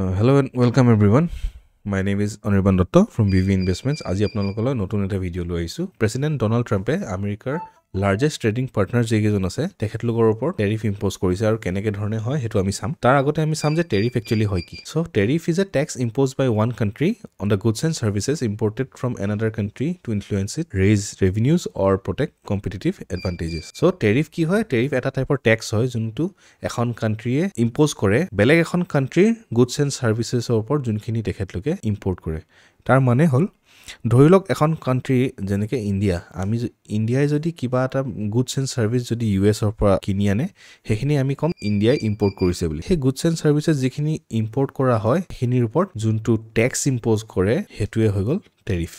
Hello and welcome everyone. My name is Anirban Dotto from BV Investments. আজি আপোনালোকলৈ নতুন এটা ভিডিও লৈ আহিছো। প্ৰেসিডেন্ট ডোনাল্ড ট্ৰাম্পে আমেৰিকাৰ লাৰ্জেষ্ট ট্ৰেডিং পাৰ্টনাৰ যেকেজন আছে তেখেতলোকৰ ওপৰত টেৰিফ ইম্পোজ কৰিছে আৰু কেনেকে ধৰণে হয় হেতু আমি চাম। তাৰ আগতে আমি চাম যে টেৰিফ একচুয়ালি হয় কি। So tariff is a tax imposed by one country on the goods and services imported from another country to influence it, raise revenues or protect competitive advantages. So tariff কি হয়? Tariff এটা টাইপৰ tax হয় যোনটো এখন কান্ট্ৰিয়ে impose কৰে বেলেগ এখন কান্ট্ৰিৰ গুডস এণ্ড সাৰ্ভিসেছৰ ওপৰত যোনখিনি তেখেতলোকে ইম্পোৰ্ট কৰে। তাৰ মানে হ'ল ধৰি লওক এখন কান্ট্ৰি যেনেকে ইণ্ডিয়া আমি ইণ্ডিয়াই যদি কিবা এটা গুডস এণ্ড সাৰ্ভিস যদি ইউএছৰ পৰা কিনি আনে হেখিনি আমি কম ইণ্ডিয়াই ইম্পোৰ্ট কৰিছে বুলি। সেই গুডস এণ্ড সাৰ্ভিসেছ যিখিনি ইম্পোৰ্ট কৰা হয় হেখিনিৰ ওপৰত যোনটো ট্যাক্স ইম্পোজ কৰে হেতুৱে হৈ গ'ল টেৰিফ।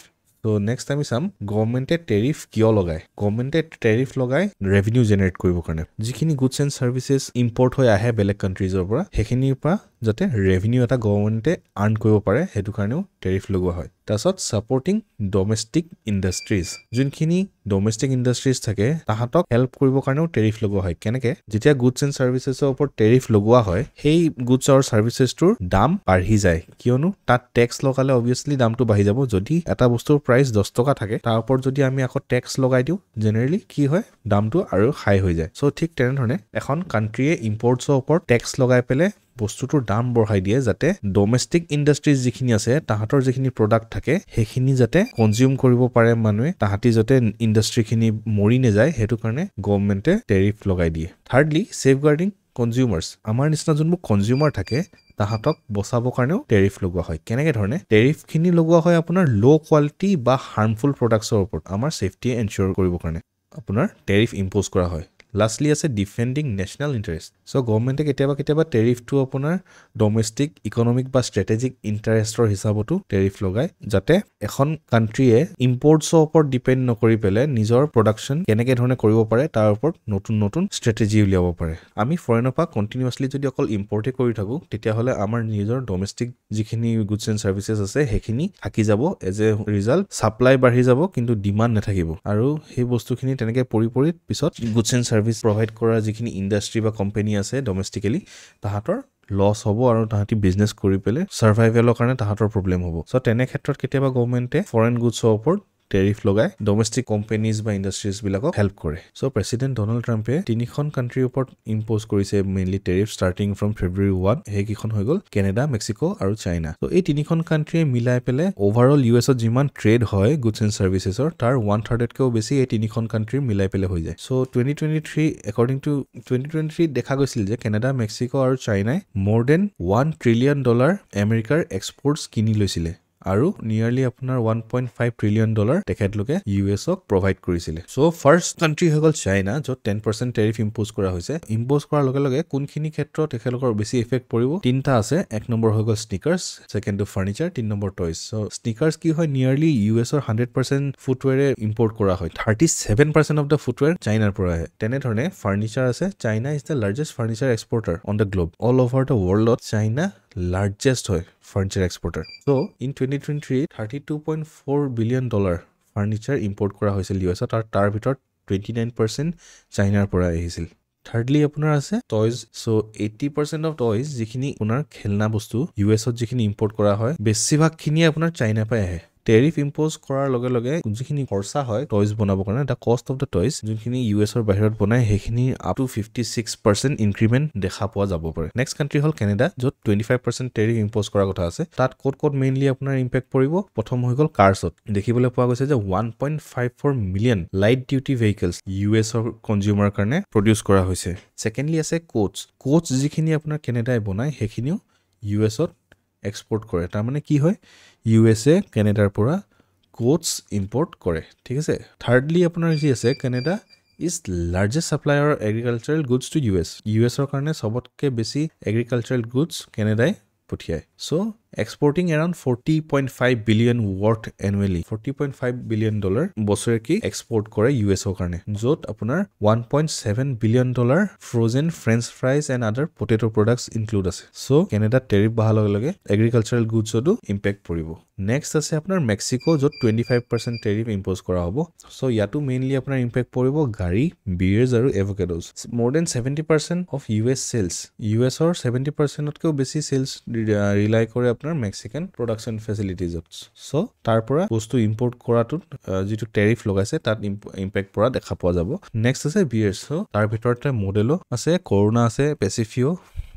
So next time চাম গভৰ্নমেন্টে টেৰিফ কিয় লগায়। গভৰ্নমেন্টে টেৰিফ লগায় ৰেভিনিউ জেনাৰেট কৰিবৰ কাৰণে। যিখিনি গুডস এণ্ড সাৰ্ভিসেছ ইম্পোৰ্ট হৈ আহে বেলেগ কান্ট্ৰিজৰ পৰা হেখিনিৰ পৰা যাতে ৰেভিনিউ এটা গভৰ্নমেন্টে আৰ্ন কৰিব পাৰে হেতু কাৰণেও টেৰিফ লগোৱা হয়। তাৰছত সাপোৰ্টিং ডমেষ্টিক ইণ্ডাষ্ট্ৰিজ যোনখিনি ডমেষ্টিক ইণ্ডাষ্ট্ৰিজ থাকে তাহাঁতক হেল্প কৰিবৰ কাৰণেও টেৰিফ লগোৱা হয়। কেনেকে যেতিয়া গুডস এণ্ড সাৰ্ভিসেছৰ ওপৰত টেৰিফ লগোৱা হয় সেই গুডস আৰু সাৰ্ভিসেছটোৰ দাম বাঢ়ি যায় কিয়নো তাত ট্যাক্স লগালে অবভিয়াসলি দামটো বাঢ়ি যাব। যদি এটা বস্তুৰ প্ৰাইস 10 টকা থাকে তাৰ ওপৰত যদি আমি আকৌ ট্যাক্স লগাই দিও জেনাৰেলি কি হয় দামটো আৰু হাই হৈ যায়। সো ঠিক তেনেধৰণে এখন কান্ট্ৰিয়ে ইম্পোৰ্টছৰ ওপৰত ট্যাক্স লগাই পেলে বস্তুটোৰ দাম বঢ়াই দিয়ে যাতে ডমেষ্টিক ইণ্ডাষ্ট্ৰিজ যিখিনি আছে তাহাঁতৰ যিখিনি প্ৰডাক্ট থাকে সেইখিনি যাতে কনজিউম কৰিব পাৰে মানুহে তাহাঁতি যাতে ইণ্ডাষ্ট্ৰিখিনি মৰি নেযায় হেতু কাৰণে গভৰ্নমেন্টে টেৰিফ লগাই দিয়ে। থাৰ্ডলি সেফগাৰ্ডিং কনজিউমাৰ্স আমাৰ নিচিনা যোনবোৰ কনজিউমাৰ থাকে তাহাঁতক বচাবৰ কাৰণেও টেৰিফ লগোৱা হয়। কেনেকে ধৰণে টেৰিফখিনি লগোৱা হয় আপোনাৰ লো কোৱালিটি বা হাৰ্মফুল প্ৰডাক্টছৰ ওপৰত আমাৰ সেফটি এনশিওৰ কৰিবৰ কাৰণে আপোনাৰ টেৰিফ ইম্পোজ কৰা হয়। লাষ্টলি আছে ডিফেন্ডিং নেশ্যনেল ইণ্টাৰেষ্ট। সো গভৰ্নমেন্টে কেতিয়াবা টেৰিফটো আপোনাৰ ডমেষ্টিক ইকনমিক বা ষ্ট্ৰেটেজিক ইণ্টাৰেষ্টৰ হিচাপতো টেৰিফ লগায় যাতে এখন কান্ট্ৰিয়ে ইম্পোৰ্টছৰ ওপৰত ডিপেণ্ড নকৰি পেলাই নিজৰ প্ৰডাকশ্যন কেনেকে ধৰণে কৰিব পাৰে তাৰ ওপৰত নতুন নতুন ষ্ট্ৰেটেজি উলিয়াব পাৰে। আমি ফৰেনৰ পৰা কণ্টিনিউয়াছলি যদি অকল ইম্পৰ্টে কৰি থাকো তেতিয়াহ'লে আমাৰ নিজৰ ডমেষ্টিক যিখিনি গুডছ এণ্ড সাৰ্ভিসেছ আছে সেইখিনি থাকি যাব। এজ এ ৰিজাল্ট সাপ্লাই বাঢ়ি যাব কিন্তু ডিমাণ্ড নাথাকিব আৰু সেই বস্তুখিনি তেনেকে পৰি পিছত গুডছ এণ্ড সাৰ্ভিস প্ৰভাইড কৰা যিখিনি ইণ্ডাষ্ট্ৰি বা কোম্পানী আছে ডমেষ্টিকেলি তাহাঁতৰ লছ হ'ব আৰু তাহাঁতি বিজনেছ কৰি পেলাই সাৰ্ভাইভেলৰ কাৰণে তাহাঁতৰ প্ৰব্লেম হ'ব। সো তেনে ক্ষেত্ৰত কেতিয়াবা গভৰ্নমেন্টে ফৰেন গুডছৰ ওপৰত টেৰিফ লগাই ডমেষ্টিক কোম্পানীজ বা ইণ্ডাষ্ট্ৰিজ বিলাকক হেল্প কৰে। সো প্ৰেসিডেন্ট ডোনাল্ড ট্ৰাম্পে তিনিখন কান্ট্ৰিৰ ওপৰত ইম্পোজ কৰিছে মেইনলি টেৰিফ ষ্টাৰ্টিং ফ্ৰম ফেব্ৰুৱাৰী 1 সেইকেইখন হৈ গ'ল কেনেডা, মেক্সিকো আৰু চাইনা। সো এই তিনিখন কান্ট্ৰিয়ে মিলাই পেলাই ওভাৰঅল ইউএছত যিমান ট্ৰেড হয় গুডছ এণ্ড সাৰ্ভিসেছৰ তাৰ 1/3তকৈও বেছি এই তিনিখন কান্ট্ৰিৰ মিলাই পেলাই হৈ যায়। সো 2023 একৰ্ডিং টু 2023 দেখা গৈছিল যে কেনেডা, মেক্সিকো আৰু চাইনাই মোৰ দেন $1 ট্ৰিলিয়ন আমেৰিকাৰ এক্সপৰ্টছ কিনি লৈছিলে আৰু নিয়াৰলি আপোনাৰ $1.5 ট্ৰিলিয়ন তেখেতলোকে ইউএছক প্ৰভাইড কৰিছিলে। সো ফাৰ্ষ্ট কান্ট্ৰি হৈ গ'ল চাইনা য'ত 10% টেৰিফ ইম্পোজ কৰা হৈছে। ইম্পোজ কৰাৰ লগে লগে কোনখিনি ক্ষেত্ৰত তেখেতলোকৰ বেছি ইফেক্ট পৰিব তিনিটা আছে। এক নম্বৰ হৈ গ'ল sneakers, second to furniture, 3 number toys. So sneakers কি হয় নিয়াৰলি ইউএছৰ 100% ফুটৱেৰে ইম্পোৰ্ট কৰা হয়। 37% অফ দ্য ফুটৱেৰ চাইনাৰ পৰা আহে। তেনেধৰণে ফাৰ্নিচাৰ আছে। China is the largest furniture exporter on the globe. All over the ৱৰ্ল্ডত চাইনা লাৰ্জেষ্ট হয় furniture exporter. So in 2023 $32.4 billion furniture import কৰা হৈছিল ইউএছত আৰু তাৰ ভিতৰত 29% চাইনাৰ পৰা আহিছিল। থাৰ্ডলি আপোনাৰ আছে টয়জ। সো 80% অফ টয়জ যিখিনি আপোনাৰ খেলনা বস্তু ইউএছত যিখিনি ইম্পোৰ্ট কৰা হয় বেছিভাগখিনিয়ে আপোনাৰ চাইনাৰ পৰা আহে। টেৰিফ ইম্পোজ কৰাৰ লগে লগে যিখিনি খৰচা হয় টয়জ বনাবৰ কাৰণে the cost of the toys যোনখিনি ইউএছৰ বাহিৰত বনায় সেইখিনি আপ টু 56% ইনক্ৰিমেণ্ট দেখা পোৱা যাব পাৰে। নেক্সট কান্ট্ৰি হ'ল কেনেডা য'ত 25% টেৰিফ ইম্পোজ কৰাৰ কথা আছে। তাত ক'ত মেইনলি আপোনাৰ ইম্পেক্ট পৰিব প্ৰথম হৈ গ'ল কাৰ্ছত। দেখিবলৈ পোৱা গৈছে যে 1.54 million light duty vehicles ইউএছৰ consumer কাৰণে প্ৰডিউচ কৰা হৈছে। ছেকেণ্ডলি আছে কোটছ যিখিনি আপোনাৰ কেনেডাই বনায় সেইখিনিও ইউএছত এক্সপৰ্ট কৰে। তাৰমানে কি হয় ইউএছএ কেনেডাৰ পৰা কোটছ ইম্পৰ্ট কৰে। ঠিক আছে। থাৰ্ডলি আপোনাৰ যি আছে Canada is largest supplier agricultural goods to ইউএছৰ কাৰণে চবতকে বেছি এগ্ৰিকালচাৰেল গুডছ কেনেডাই পঠিয়ায়। So exporting around $40.5 billion worth annually $40.5 billion বছৰে কি এক্সপোৰ্ট কৰে ইউএছৰ কাৰণে য'ত আপোনাৰ $1.7 billion frozen french fries and other potato products include আছে সো কেনেডা টেৰিফ বহাৰ লগে লগে এগ্ৰিকালচাৰেল গুডছতো ইম্পেক্ট পৰিব নেক্সট আছে আপোনাৰ মেক্সিকো য'ত 25% টেৰিফ ইম্পোজ কৰা হ'ব সো ইয়াতো মেইনলি আপোনাৰ ইম্পেক্ট পৰিব গাড়ী বিয়াৰ্স আৰু এভোকাডোজ more than 70% of US sales USৰ 70% তকৈও বেছি সেলস ৰিলাই কৰে আপোনাৰ মেক্সিকান প্ৰডাকচন ফেসিলিটিজত সো তাৰ পৰা বস্তু ইম্পোৰ্ট কৰাটো যেটো টেৰিফ লগাইছে তাত ইম্পেক্ট পৰা দেখা পোৱা যাব নেক্সট আছে বিয়াৰ্স সো তাৰ ভিতৰতে মডেলো আছে কৰোনা আছে পেচিফিও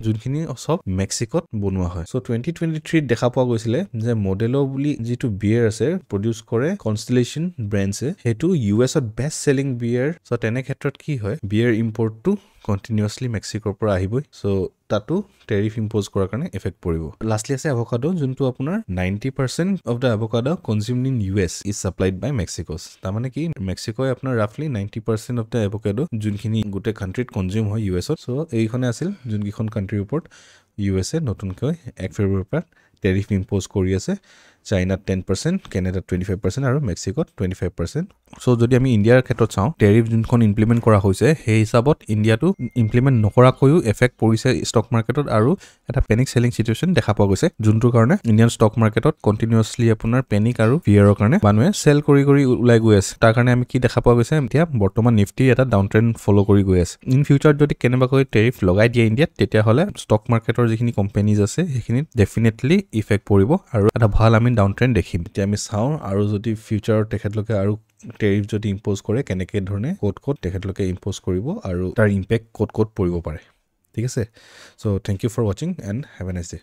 যোনখিনি সব মেক্সিকোত বনোৱা হয় সো 2023 দেখা পোৱা গৈছিলে যে মডেলো বুলি যেটো বিয়াৰ আছে প্ৰডিউস কৰে কনস্টেলেশন ব্ৰ্যান্ডছে হেতু ইউএছত বেষ্ট সেলিং বিয়াৰ সো তেনে ক্ষেত্ৰত কি হয় বিয়াৰ ইম্পোৰ্টটো কন্টিনিউয়াসলি মেক্সিকোৰ পৰা আহিবই সো তাতো টেৰিফ ইম্পোজ কৰাৰ কাৰণে এফেক্ট পৰিব লাষ্টলি আছে এভোকাডো যোনটো আপোনাৰ 90% of the avocado consumed in US is supplied by Mexico's তাৰ মানে কি মেক্সিকোয়ে আপোনাৰ ৰাফলি 90% অফ দা এভোকাডো যোনখিনি গোটে কান্ট্ৰিত কনজিউম হয় ইউএছত সো এইখনে আছিল যোনকিখন কান্ট্ৰিৰ ওপৰত ইউএসএ নতুনকৈ 1 ফেব্ৰুৱাৰীৰ পৰা টেৰিফ ইম্পোজ কৰি আছে চাইনা 10% কানাডা 25% আৰু মেক্সিকোত 25% সো যদি আমি ইন্ডিয়াৰ ক্ষেত্ৰত চাও টেৰিফ যোনখন ইমপ্লিমেন্ট কৰা হৈছে সেই হিচাপত ইন্ডিয়াটো ইমপ্লিমেন্ট নকৰাকৈও এফেক্ট পৰিছে ষ্টক মাৰ্কেটত আৰু এটা পেনিক সেলিং সিচুৱেচন দেখা পোৱা গৈছে যোনটোৰ কাৰণে ইন্ডিয়ান ষ্টক মাৰ্কেটত কন্টিনিউয়াসলি আপোনাৰ পেনিক আৰু ফিয়াৰৰ কাৰণে মানুহে সেল কৰি ওলাই গৈ আছে তাৰ কাৰণে আমি কি দেখা পোৱা গৈছে এতিয়া বৰ্তমান নিফটি এটা ডাউন ট্ৰেন্ড ফলো কৰি গৈ আছে ইন ফিউচাৰ যদি কেনেবাকৈ টেৰিফ লগাই দিয়ে ইন্ডিয়াত তেতিয়া হলে ষ্টক মাৰ্কেটৰ যিখিনি কোম্পানীজ আছে সেইখিনি ডেফিনেটলি ইফেক্ট পৰিব আৰু এটা ভাল আমি ডাউন ট্ৰেন্ড দেখিম এতিয়া আমি চাও আৰু যদি ফিউচাৰৰ তেখেতলোকে আৰু টেৰিফ যদি ইম্পোজ কৰে কেনেকে ধৰণে কোড তেখেতলোকে ইম্পোজ কৰিব আৰু তাৰ ইম্পেক্ট কোড পৰিব পাৰে ঠিক আছে so thank you for watching and have a nice day